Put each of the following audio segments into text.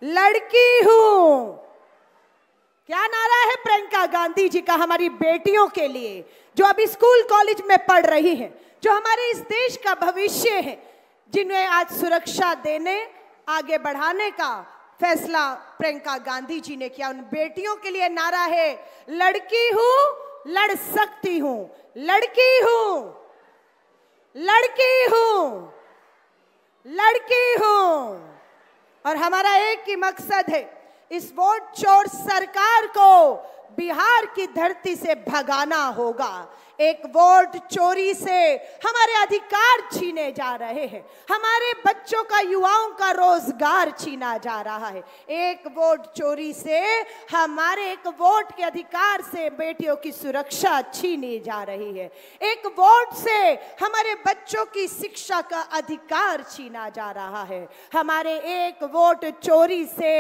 लड़की हूं। क्या नारा है प्रियंका गांधी जी का हमारी बेटियों के लिए, जो अभी स्कूल कॉलेज में पढ़ रही हैं, जो हमारे इस देश का भविष्य है, जिन्हें आज सुरक्षा देने, आगे बढ़ाने का फैसला प्रियंका गांधी जी ने किया। उन बेटियों के लिए नारा है, लड़की हूं, लड़ सकती हूं, लड़की हूं, लड़की हूं, लड़की हूं। और हमारा एक ही मकसद है, इस वोट चोर सरकार को बिहार की धरती से भगाना होगा। एक वोट चोरी से हमारे अधिकार छीने जा रहे हैं, हमारे बच्चों का, युवाओं का रोजगार छीना जा रहा है। एक वोट चोरी से, हमारे एक वोट के अधिकार से बेटियों की सुरक्षा छीनी जा रही है। एक वोट से हमारे बच्चों की शिक्षा का अधिकार छीना जा रहा है। हमारे एक वोट चोरी से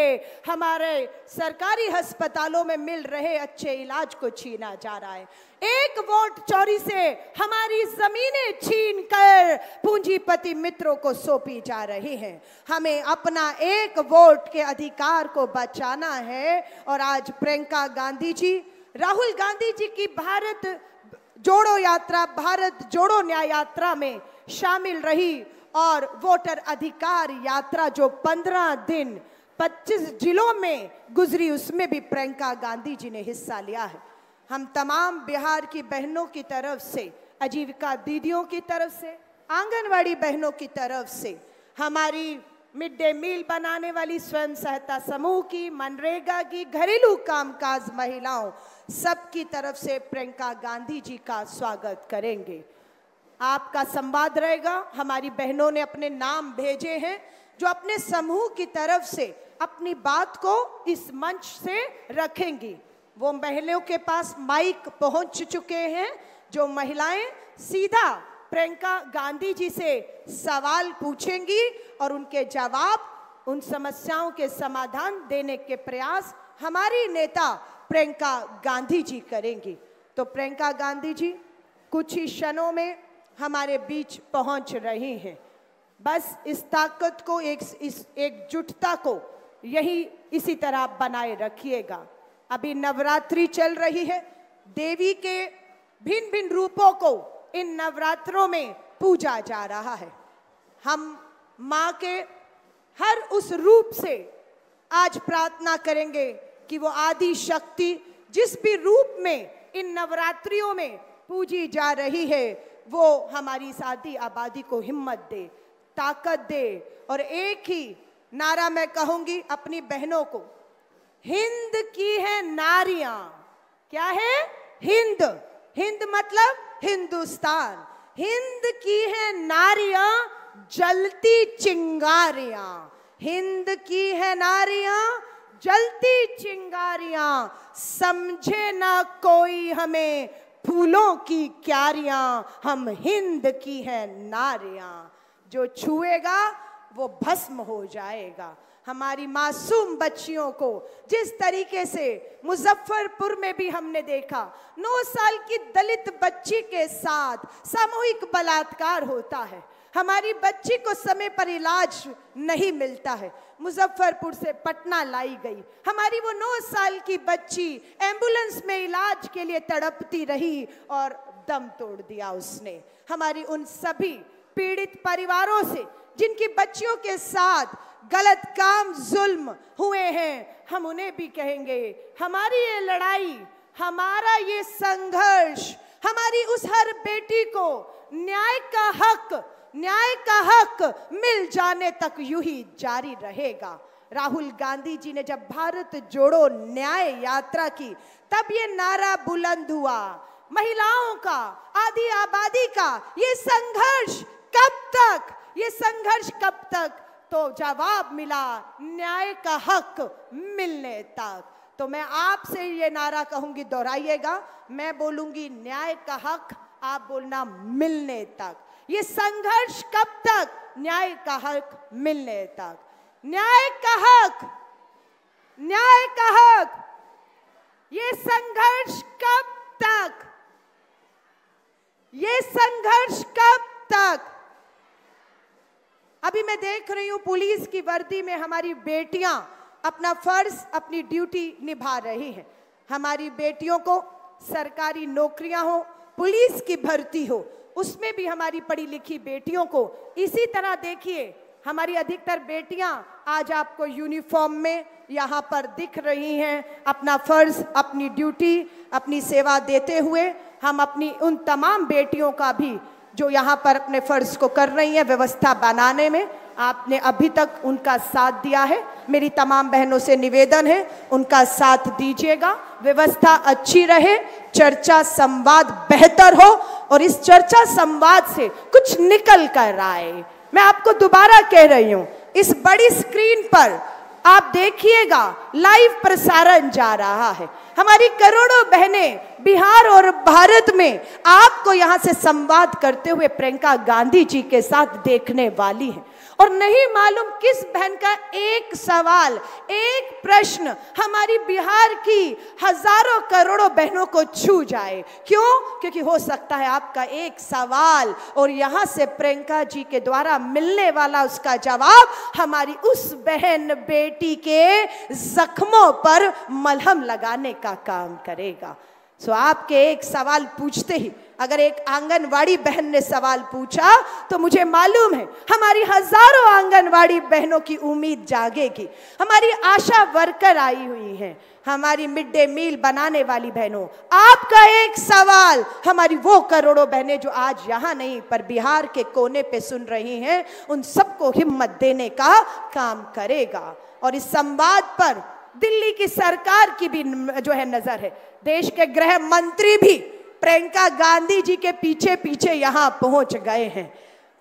हमारे सरकारी अस्पतालों में मिल रहे अच्छे इलाज को छीना जा रहा है। एक वोट चोरी से हमारी जमीनें छीन कर पूंजीपति मित्रों को सौंपी जा रही हैं। हमें अपना एक वोट के अधिकार को बचाना है। और आज प्रियंका गांधी जी, राहुल गांधी जी की भारत जोड़ो यात्रा, भारत जोड़ो न्याय यात्रा में शामिल रही और वोटर अधिकार यात्रा जो 15 दिन 25 जिलों में गुजरी, उसमें भी प्रियंका गांधी जी ने हिस्सा लिया है। हम तमाम बिहार की बहनों की तरफ से, आजीविका दीदियों की तरफ से, आंगनवाड़ी बहनों की तरफ से, हमारी मिड डे मील बनाने वाली स्वयं सहायता समूह की, मनरेगा की, घरेलू कामकाज महिलाओं, सबकी तरफ से प्रियंका गांधी जी का स्वागत करेंगे। आपका संवाद रहेगा। हमारी बहनों ने अपने नाम भेजे हैं, जो अपने समूह की तरफ से अपनी बात को इस मंच से रखेंगी। वो महिलाओं के पास माइक पहुंच चुके हैं, जो महिलाएं सीधा प्रियंका गांधी जी से सवाल पूछेंगी और उनके जवाब, उन समस्याओं के समाधान देने के प्रयास हमारी नेता प्रियंका गांधी जी करेंगी। तो प्रियंका गांधी जी कुछ ही क्षणों में हमारे बीच पहुंच रही हैं। बस इस ताकत को, इस एकजुटता को यही इसी तरह बनाए रखिएगा। अभी नवरात्रि चल रही है, देवी के भिन्न भिन्न रूपों को इन नवरात्रों में पूजा जा रहा है। हम माँ के हर उस रूप से आज प्रार्थना करेंगे कि वो आदि शक्ति जिस भी रूप में इन नवरात्रियों में पूजी जा रही है, वो हमारी इस आदि आबादी को हिम्मत दे, ताकत दे। और एक ही नारा मैं कहूंगी अपनी बहनों को, हिंद की है नारियां। क्या है? हिंद। हिंद मतलब हिंदुस्तान। हिंद की है नारियां, जलती चिंगारियां। हिंद की है नारियां, जलती चिंगारियां। समझे ना कोई हमें फूलों की क्यारियां, हम हिंद की है नारियां। जो छुएगा वो भस्म हो जाएगा। हमारी मासूम बच्चियों को जिस तरीके से मुजफ्फरपुर में भी हमने देखा, 9 साल की दलित बच्ची के साथ सामूहिक बलात्कार होता है, हमारी बच्ची को समय पर इलाज नहीं मिलता है, मुजफ्फरपुर से पटना लाई गई। हमारी वो 9 साल की बच्ची एम्बुलेंस में इलाज के लिए तड़पती रही और दम तोड़ दिया उसने। हमारी उन सभी पीड़ित परिवारों से जिनकी बच्चियों के साथ गलत काम, जुल्म हुए हैं, हम उन्हें भी कहेंगे, हमारी ये लड़ाई, हमारा ये संघर्ष, हमारी उस हर बेटी को न्याय का हक मिल जाने तक यूं ही जारी रहेगा। राहुल गांधी जी ने जब भारत जोड़ो न्याय यात्रा की, तब ये नारा बुलंद हुआ, महिलाओं का, आदि आबादी का ये संघर्ष कब तक, ये संघर्ष कब तक? तो जवाब मिला, न्याय का हक मिलने तक। तो मैं आपसे ये नारा कहूंगी, दोहराइएगा। मैं बोलूंगी न्याय का हक, आप बोलना मिलने तक। ये संघर्ष कब तक? न्याय का हक मिलने तक। न्याय का हक, न्याय का हक। ये संघर्ष कब तक? ये संघर्ष कब तक? अभी मैं देख रही हूं पुलिस की वर्दी में हमारी बेटियां अपना फर्ज, अपनी ड्यूटी निभा रही हैं। हमारी बेटियों को सरकारी नौकरियां हो, पुलिस की भर्ती हो, उसमें भी हमारी पढ़ी लिखी बेटियों को इसी तरह देखिए। हमारी अधिकतर बेटियां आज आपको यूनिफॉर्म में यहाँ पर दिख रही हैं। अपना फर्ज, अपनी ड्यूटी, अपनी सेवा देते हुए हम अपनी उन तमाम बेटियों का भी जो यहाँ पर अपने फर्ज को कर रही हैं व्यवस्था बनाने में, आपने अभी तक उनका साथ दिया है। मेरी तमाम बहनों से निवेदन है, उनका साथ दीजिएगा, व्यवस्था अच्छी रहे, चर्चा संवाद बेहतर हो और इस चर्चा संवाद से कुछ निकल कर आए। मैं आपको दोबारा कह रही हूं, इस बड़ी स्क्रीन पर आप देखिएगा, लाइव प्रसारण जा रहा है। हमारी करोड़ों बहनें बिहार और भारत में आपको यहां से संवाद करते हुए प्रियंका गांधी जी के साथ देखने वाली हैं। और नहीं मालूम किस बहन का एक सवाल, एक प्रश्न हमारी बिहार की हजारों करोड़ों बहनों को छू जाए। क्यों? क्योंकि हो सकता है आपका एक सवाल और यहां से प्रियंका जी के द्वारा मिलने वाला उसका जवाब हमारी उस बहन बेटी के जख्मों पर मलहम लगाने का काम करेगा। सो आपके एक सवाल पूछते ही अगर एक आंगनवाड़ी बहन ने सवाल पूछा तो मुझे मालूम है हमारी हजारों आंगनवाड़ी बहनों की उम्मीद जागेगी। हमारी आशा वर्कर आई हुई हैं, हमारी मिड डे मील बनाने वाली बहनों, आपका एक सवाल हमारी वो करोड़ों बहनें जो आज यहाँ नहीं पर बिहार के कोने पे सुन रही हैं, उन सबको हिम्मत देने का काम करेगा। और इस संवाद पर दिल्ली की सरकार की भी जो है नजर है। देश के गृह मंत्री भी प्रियंका गांधी जी के पीछे पीछे यहां पहुंच गए हैं,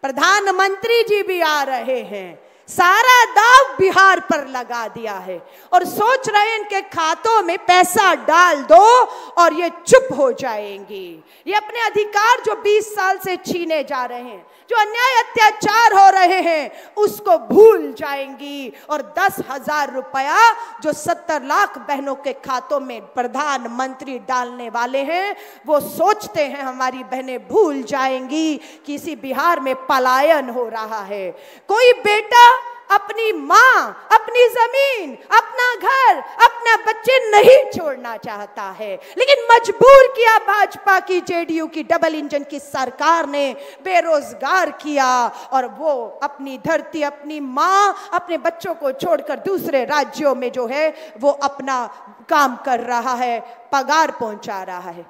प्रधानमंत्री जी भी आ रहे हैं। सारा दाव बिहार पर लगा दिया है और सोच रहे हैं इनके खातों में पैसा डाल दो और ये चुप हो जाएंगी। ये अपने अधिकार जो 20 साल से छीने जा रहे हैं, जो अन्याय अत्याचार हो रहे हैं, उसको भूल जाएंगी। और 10,000 रुपया जो 70 लाख बहनों के खातों में प्रधानमंत्री डालने वाले हैं, वो सोचते हैं हमारी बहनें भूल जाएंगी कि इसी बिहार में पलायन हो रहा है। कोई बेटा अपनी माँ, अपनी जमीन, अपना घर, अपना बच्चे नहीं छोड़ना चाहता है, लेकिन मजबूर किया भाजपा की, जेडीयू की डबल इंजन की सरकार ने, बेरोजगार किया और वो अपनी धरती, अपनी माँ, अपने बच्चों को छोड़कर दूसरे राज्यों में जो है वो अपना काम कर रहा है, पगार पहुंचा रहा है।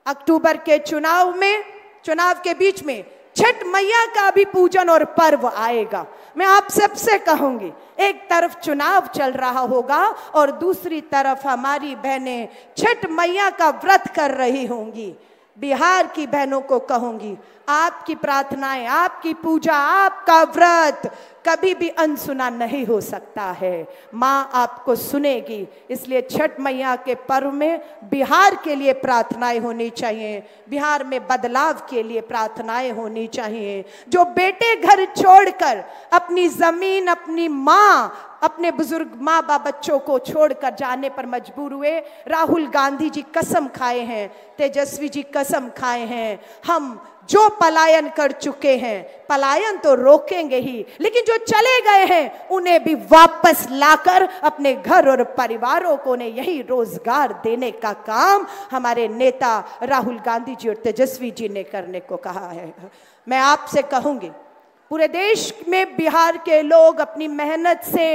अक्टूबर के चुनाव के बीच में छठ मैया का भी पूजन और पर्व आएगा। मैं आप सबसे कहूंगी, एक तरफ चुनाव चल रहा होगा और दूसरी तरफ हमारी बहनें छठ मैया का व्रत कर रही होंगी। बिहार की बहनों को कहूंगी, आपकी प्रार्थनाएं, आपकी पूजा, आपका व्रत कभी भी अनसुना नहीं हो सकता है। माँ आपको सुनेगी, इसलिए छठ मैया के पर्व में बिहार के लिए प्रार्थनाएं होनी चाहिए, बिहार में बदलाव के लिए प्रार्थनाएं होनी चाहिए। जो बेटे घर छोड़कर अपनी जमीन, अपनी माँ, अपने बुजुर्ग माँ बाप बच्चों को छोड़कर जाने पर मजबूर हुए, राहुल गांधी जी कसम खाए हैं, तेजस्वी जी कसम खाए हैं, हम जो पलायन कर चुके हैं, पलायन तो रोकेंगे ही, लेकिन जो चले गए हैं उन्हें भी वापस लाकर अपने घर और परिवारों को ने यही रोजगार देने का काम हमारे नेता राहुल गांधी जी और तेजस्वी जी ने करने को कहा है। मैं आपसे कहूंगी, पूरे देश में बिहार के लोग अपनी मेहनत से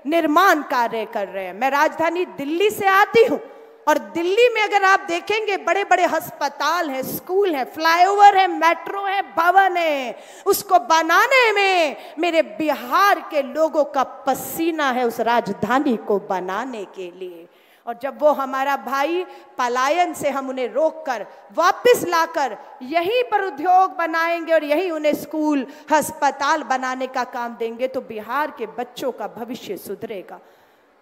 निर्माण कार्य कर रहे हैं। मैं राजधानी दिल्ली से आती हूँ और दिल्ली में अगर आप देखेंगे बड़े बड़े अस्पताल हैं, स्कूल हैं, फ्लाईओवर है, मेट्रो है, भवन है, उसको बनाने में मेरे बिहार के लोगों का पसीना है, उस राजधानी को बनाने के लिए। और जब वो हमारा भाई पलायन से हम उन्हें रोककर वापस लाकर यहीं पर उद्योग बनाएंगे और यहीं उन्हें स्कूल, अस्पताल बनाने का काम देंगे तो बिहार के बच्चों का भविष्य सुधरेगा।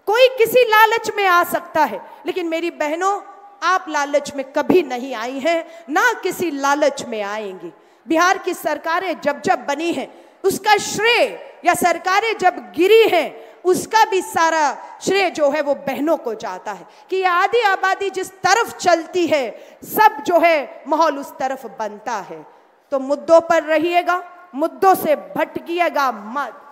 कोई किसी लालच में आ सकता है, लेकिन मेरी बहनों, आप लालच में कभी नहीं आई हैं, ना किसी लालच में आएंगी। बिहार की सरकारें जब जब बनी हैं उसका श्रेय, या सरकारें जब गिरी हैं उसका भी सारा श्रेय जो है वो बहनों को जाता है कि आधी आबादी जिस तरफ चलती है सब जो है माहौल उस तरफ बनता है। तो मुद्दों पर रहिएगा, मुद्दों से भटकिएगा मत।